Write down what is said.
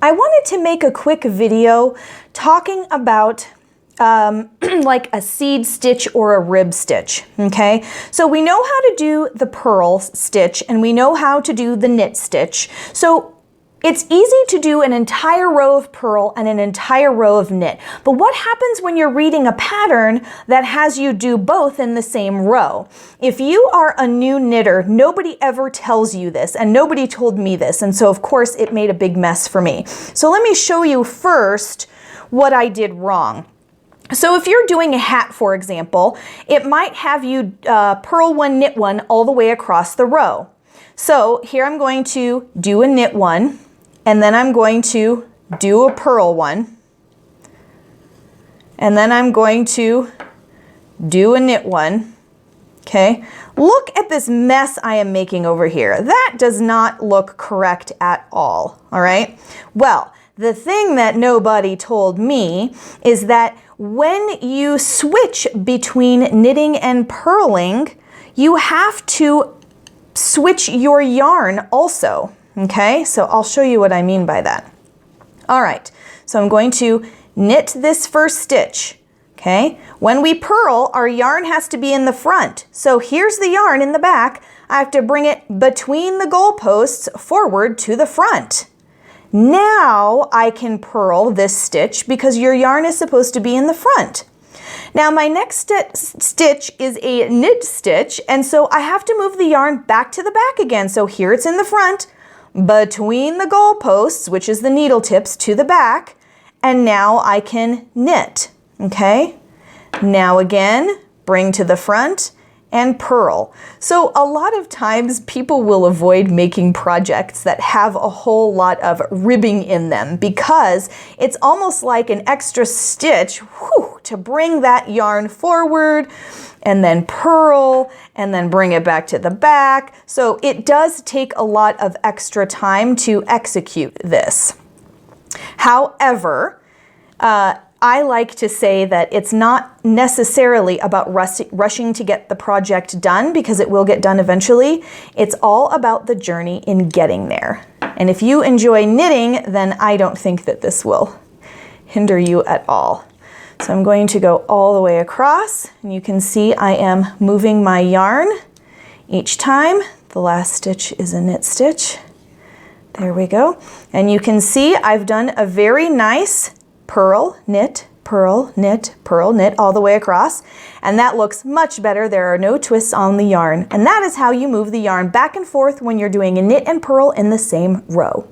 I wanted to make a quick video talking about like a seed stitch or a rib stitch, okay? So we know how to do the purl stitch and we know how to do the knit stitch. So it's easy to do an entire row of purl and an entire row of knit. But what happens when you're reading a pattern that has you do both in the same row? If you are a new knitter, nobody ever tells you this, and nobody told me this, and so of course it made a big mess for me. So let me show you first what I did wrong. So if you're doing a hat, for example, it might have you purl one, knit one all the way across the row. So here I'm going to do a knit one, and then I'm going to do a purl one, and then I'm going to do a knit one, okay? Look at this mess I am making over here. That does not look correct at all right? Well, the thing that nobody told me is that when you switch between knitting and purling, you have to switch your yarn also, okay? So I'll show you what I mean by that. All right, so I'm going to knit this first stitch, okay? When we purl, our yarn has to be in the front. So here's the yarn in the back. I have to bring it between the goalposts forward to the front. Now I can purl this stitch because your yarn is supposed to be in the front. Now my next stitch is a knit stitch, and so I have to move the yarn back to the back again. So here it's in the front, between the goalposts, which is the needle tips, to the back, and now I can knit, okay? Now again, bring to the front and purl. So a lot of times people will avoid making projects that have a whole lot of ribbing in them because it's almost like an extra stitch to bring that yarn forward and then purl and then bring it back to the back. So it does take a lot of extra time to execute this. However, I like to say that it's not necessarily about rushing to get the project done, because it will get done eventually. It's all about the journey in getting there. And if you enjoy knitting, then I don't think that this will hinder you at all. So I'm going to go all the way across, and you can see I am moving my yarn each time. The last stitch is a knit stitch. There we go. And you can see I've done a very nice purl, knit, purl, knit, purl, knit all the way across. And that looks much better. There are no twists on the yarn. And that is how you move the yarn back and forth when you're doing a knit and purl in the same row.